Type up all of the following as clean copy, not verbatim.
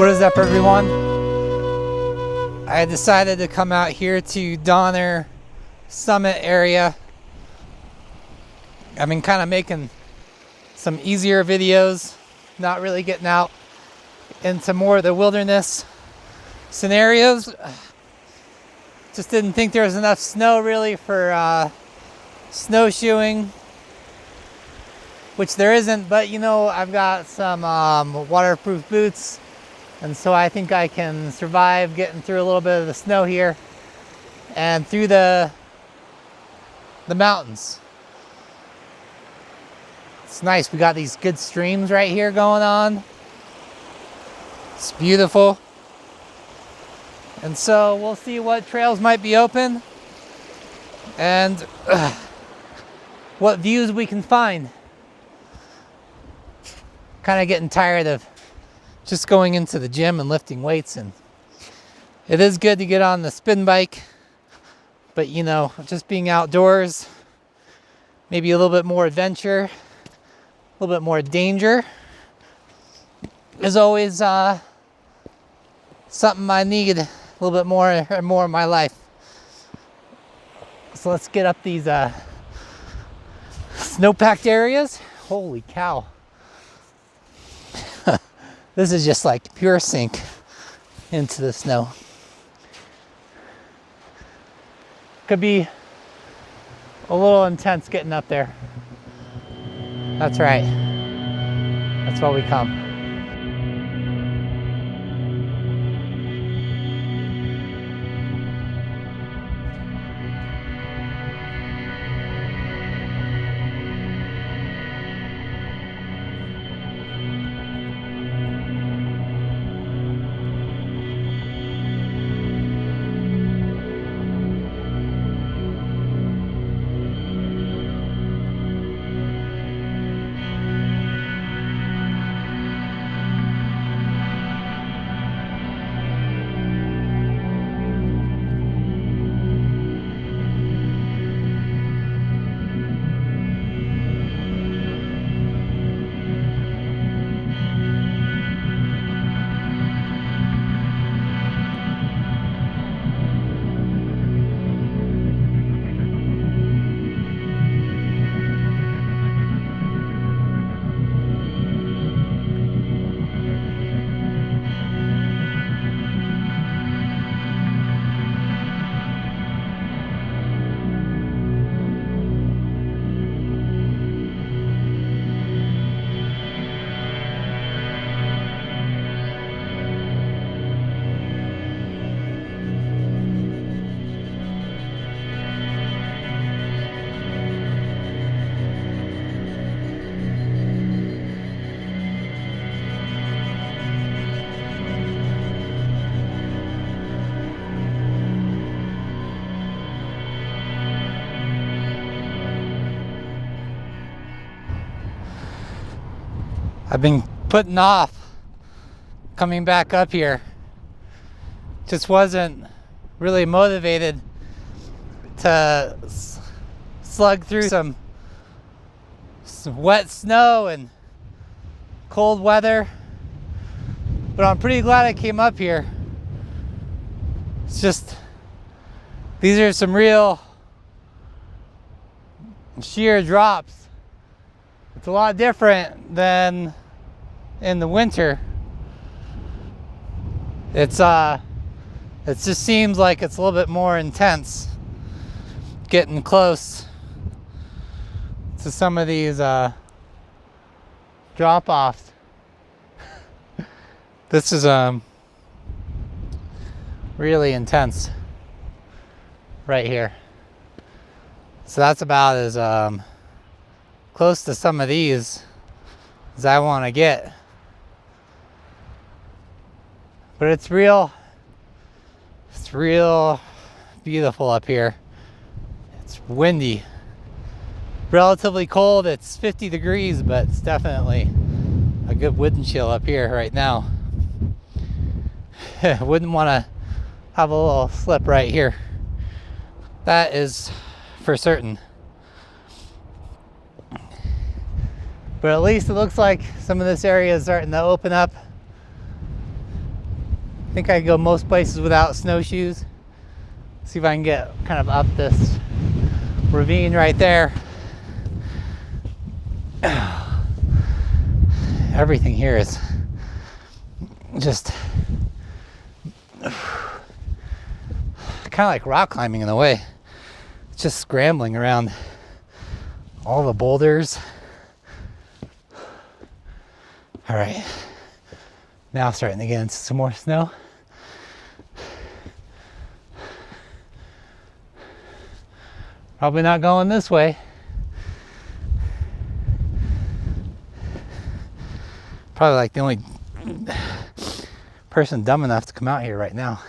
What is up, everyone? I decided to come out here to Donner Summit area. I've been kind of making some easier videos, not really getting out into more of the wilderness scenarios. Just didn't think there was enough snow really for snowshoeing, which there isn't, but you know, I've got some waterproof boots, and so I think I can survive getting through a little bit of the snow here and through the mountains. It's nice. We got these good streams right here going on. It's beautiful. And so we'll see what trails might be open and what views we can find. Kind of getting tired of just going into the gym and lifting weights, and it is good to get on the spin bike, but you know, just being outdoors, maybe a little bit more adventure, a little bit more danger is always something I need a little bit more and more in my life. So let's get up these snow-packed areas. Holy cow. This is just like pure sink into the snow. Could be a little intense getting up there. That's right. That's why we come. I've been putting off coming back up here. Just wasn't really motivated to slug through some wet snow and cold weather. But I'm pretty glad I came up here. It's just, these are some real sheer drops. It's a lot different than in the winter. It just seems like it's a little bit more intense getting close to some of these drop-offs. This is really intense right here. So that's about as close to some of these as I want to get. But it's real beautiful up here. It's windy, relatively cold. It's 50 degrees, but it's definitely a good wind chill up here right now. Wouldn't want to have a little slip right here. That is for certain. But at least it looks like some of this area is starting to open up. think I can go most places without snowshoes. See if I can get kind of up this ravine right there. Everything here is just kind of like rock climbing in a way. It's just scrambling around all the boulders. All right, now starting to get into some more snow. Probably not going this way. Probably like the only person dumb enough to come out here right now.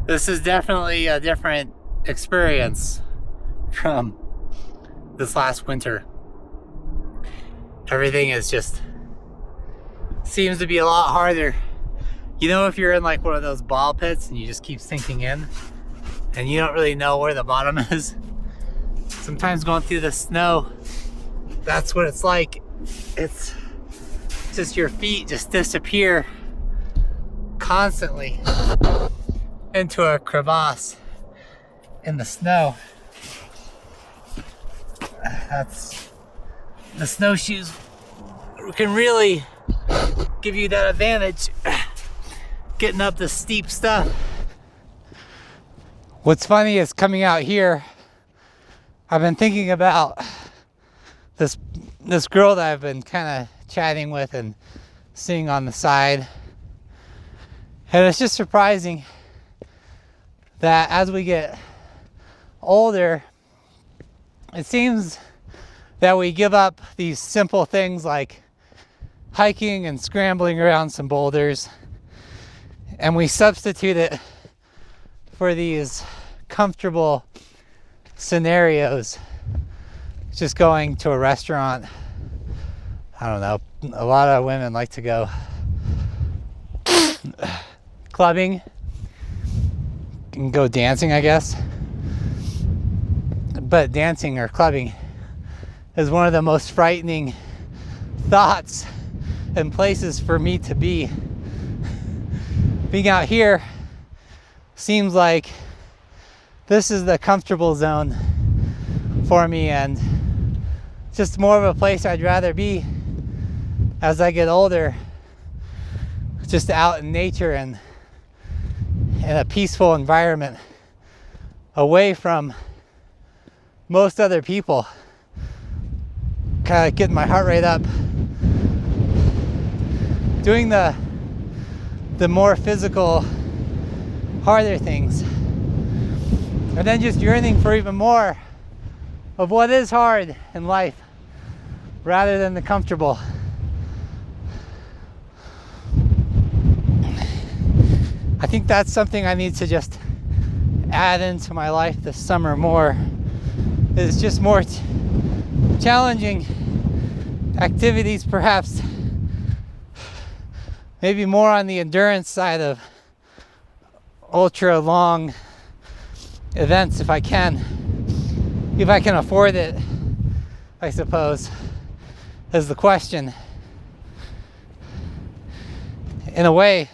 This is definitely a different experience from this last winter. Everything is just seems to be a lot harder. You know, if you're in like one of those ball pits and you just keep sinking in and you don't really know where the bottom is. Sometimes going through the snow, that's what it's like. It's just your feet just disappear constantly into a crevasse in the snow. That's the snowshoes can really give you that advantage getting up the steep stuff. What's funny is coming out here, I've been thinking about this girl that I've been kind of chatting with and seeing on the side, and it's just surprising that as we get older, it seems that we give up these simple things like hiking and scrambling around some boulders, and we substitute it for these comfortable scenarios. Just going to a restaurant. I don't know, a lot of women like to go clubbing and go dancing, I guess. But dancing or clubbing is one of the most frightening thoughts and places for me to be. Being out here seems like this is the comfortable zone for me, and just more of a place I'd rather be as I get older, just out in nature and in a peaceful environment, away from most other people. Kind of getting my heart rate up, doing the more physical, harder things, and then just yearning for even more of what is hard in life rather than the comfortable. I think that's something I need to just add into my life this summer more is just more challenging activities, perhaps maybe more on the endurance side of ultra long events if I can afford it, I suppose, is the question. In a way,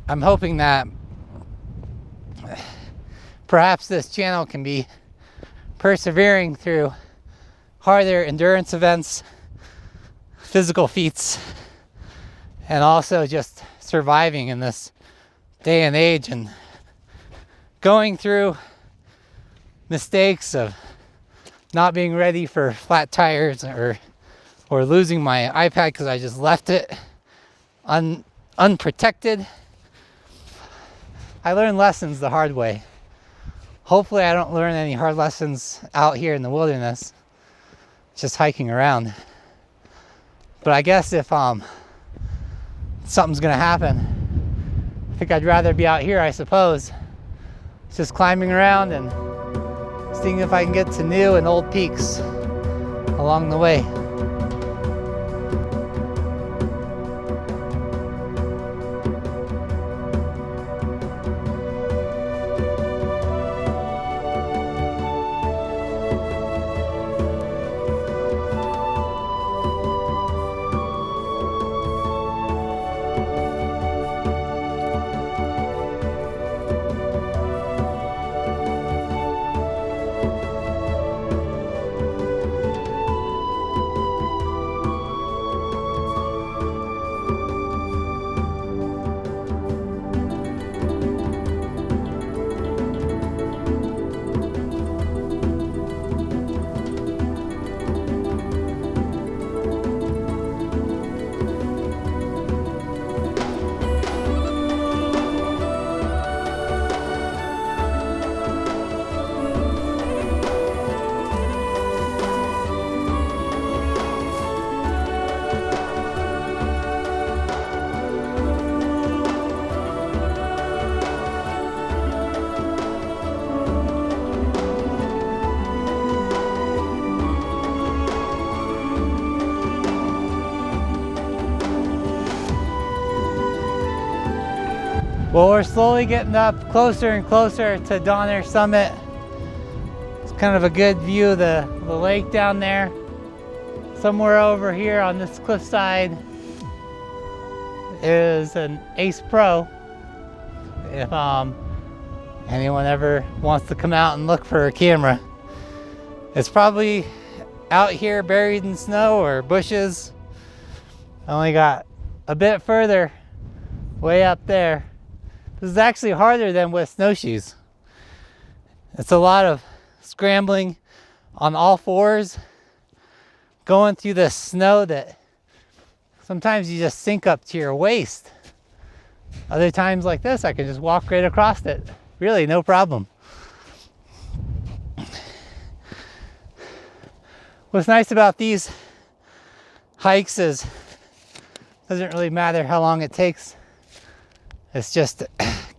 I'm hoping that perhaps this channel can be persevering through harder endurance events, physical feats, and also just surviving in this day and age and going through mistakes of not being ready for flat tires or losing my iPad because I just left it unprotected. I learned lessons the hard way. Hopefully I don't learn any hard lessons out here in the wilderness, just hiking around. But I guess if something's gonna happen, I think I'd rather be out here, I suppose, just climbing around and seeing if I can get to new and old peaks along the way. Well, we're slowly getting up closer and closer to Donner Summit. It's kind of a good view of the lake down there. Somewhere over here on this cliffside is an Ace Pro. If anyone ever wants to come out and look for a camera. It's probably out here buried in snow or bushes. I only got a bit further, way up there. This is actually harder than with snowshoes. It's a lot of scrambling on all fours, going through the snow that sometimes you just sink up to your waist. Other times like this, I can just walk right across it. Really, no problem. What's nice about these hikes is it doesn't really matter how long it takes. It's just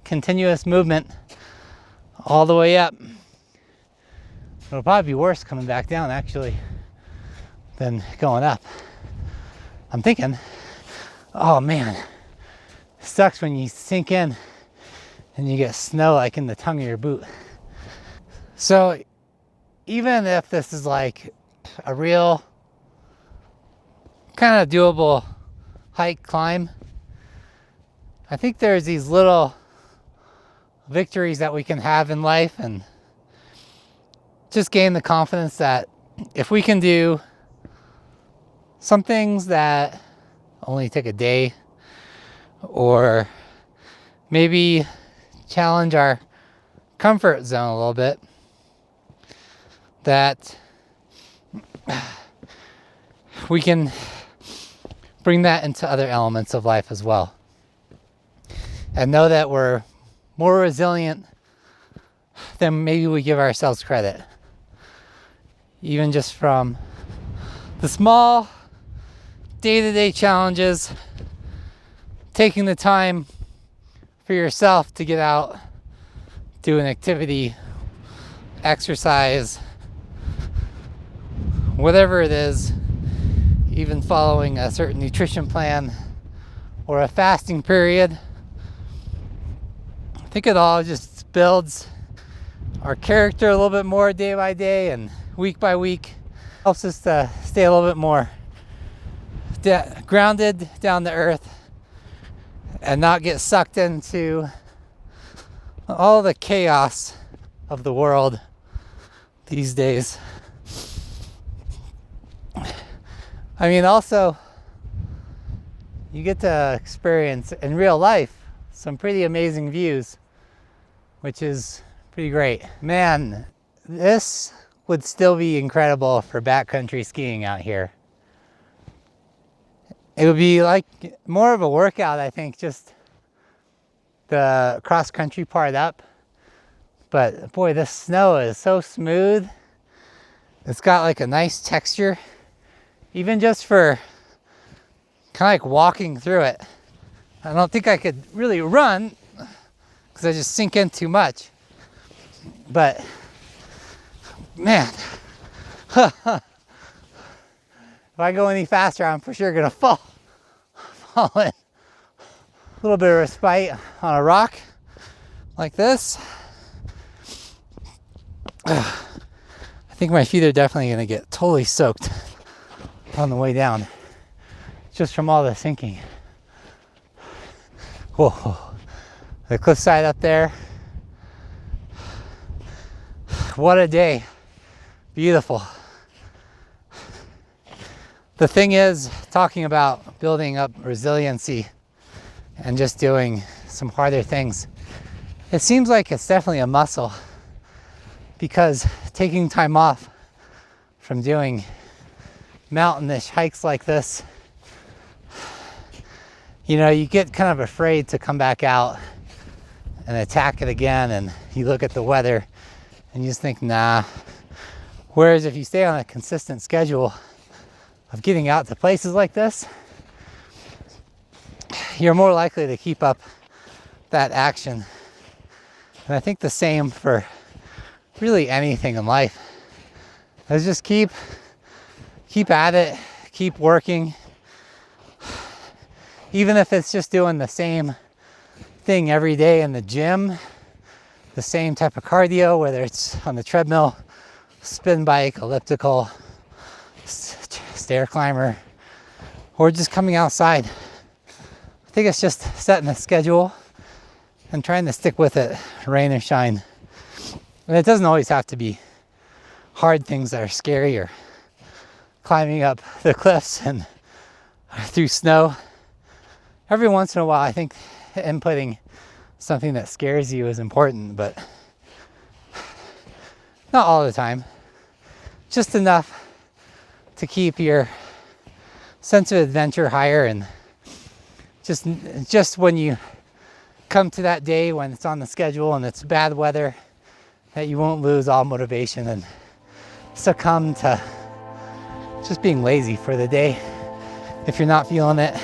continuous movement all the way up. It'll probably be worse coming back down, actually, than going up. I'm thinking, oh man, it sucks when you sink in and you get snow like in the tongue of your boot. So even if this is like a real kind of doable hike climb, I think there's these little victories that we can have in life and just gain the confidence that if we can do some things that only take a day, or maybe challenge our comfort zone a little bit, that we can bring that into other elements of life as well. And know that we're more resilient than maybe we give ourselves credit. Even just from the small day-to-day challenges, taking the time for yourself to get out do an activity, exercise, whatever it is, even following a certain nutrition plan or a fasting period. I think it all just builds our character a little bit more day by day and week by week. Helps us to stay a little bit more grounded, down to earth, and not get sucked into all the chaos of the world these days. I mean, also, you get to experience in real life some pretty amazing views, which is pretty great. Man, this would still be incredible for backcountry skiing out here. It would be like more of a workout, I think, just the cross-country part up. But boy, this snow is so smooth. It's got like a nice texture, even just for kind of like walking through it. I don't think I could really run because I just sink in too much. But man, if I go any faster, I'm for sure gonna fall in. A little bit of respite on a rock like this. I think my feet are definitely gonna get totally soaked on the way down, just from all the sinking. Whoa, the cliffside up there. What a day. Beautiful. The thing is, talking about building up resiliency and just doing some harder things, it seems like it's definitely a muscle, because taking time off from doing mountainish hikes like this, you know, you get kind of afraid to come back out and attack it again, and you look at the weather and you just think, nah. Whereas if you stay on a consistent schedule of getting out to places like this, you're more likely to keep up that action. And I think the same for really anything in life. Let's just keep at it, keep working. Even if it's just doing the same thing every day in the gym, the same type of cardio, whether it's on the treadmill, spin bike, elliptical, stair climber, or just coming outside. I think it's just setting a schedule and trying to stick with it, rain or shine. And it doesn't always have to be hard things that are scary, or climbing up the cliffs and through snow. Every once in a while, I think inputting something that scares you is important, but not all the time. Just enough to keep your sense of adventure higher, and just when you come to that day when it's on the schedule and it's bad weather, that you won't lose all motivation and succumb to just being lazy for the day if you're not feeling it.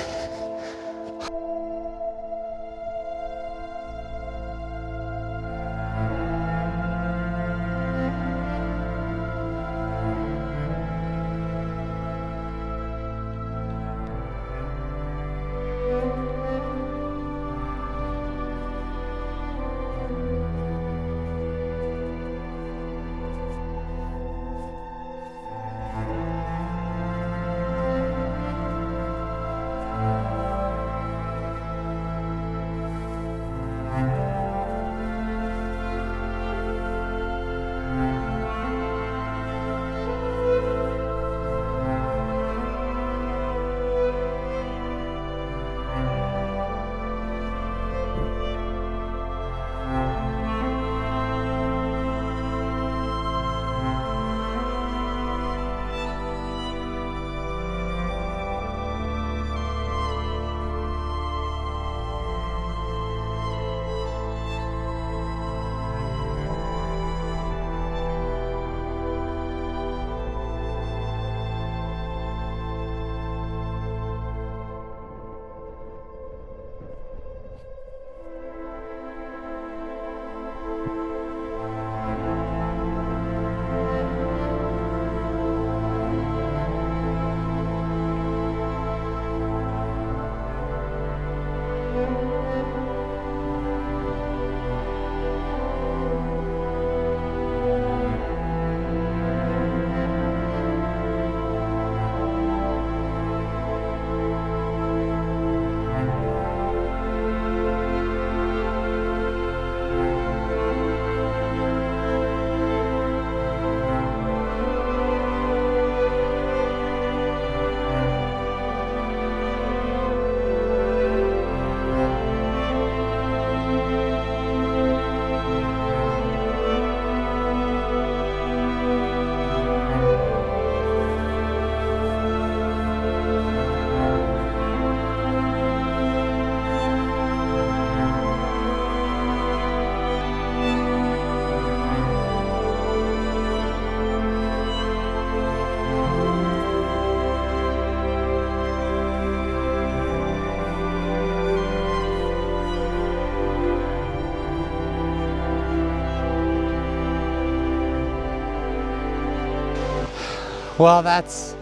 Well, that's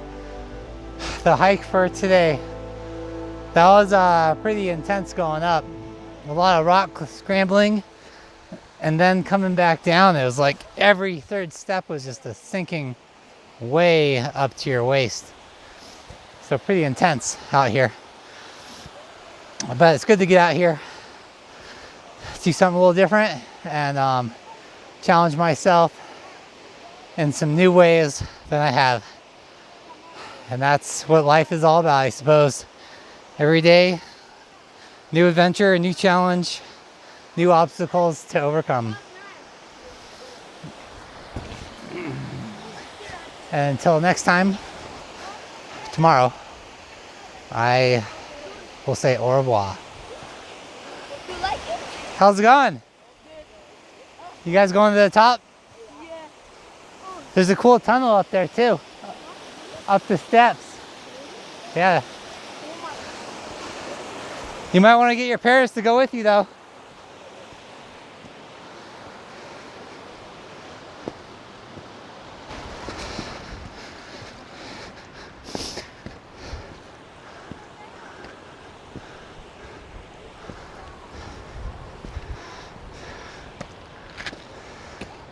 the hike for today. That was pretty intense going up. A lot of rock scrambling, and then coming back down, it was like every third step was just a sinking way up to your waist. So pretty intense out here. But it's good to get out here, do something a little different, and challenge myself in some new ways that I have. And that's what life is all about, I suppose. Every day, new adventure, a new challenge, new obstacles to overcome. And until next time, tomorrow, I will say au revoir. You like it? How's it going? You guys going to the top? Yeah. There's a cool tunnel up there too. Up the steps. Yeah. You might want to get your parents to go with you though.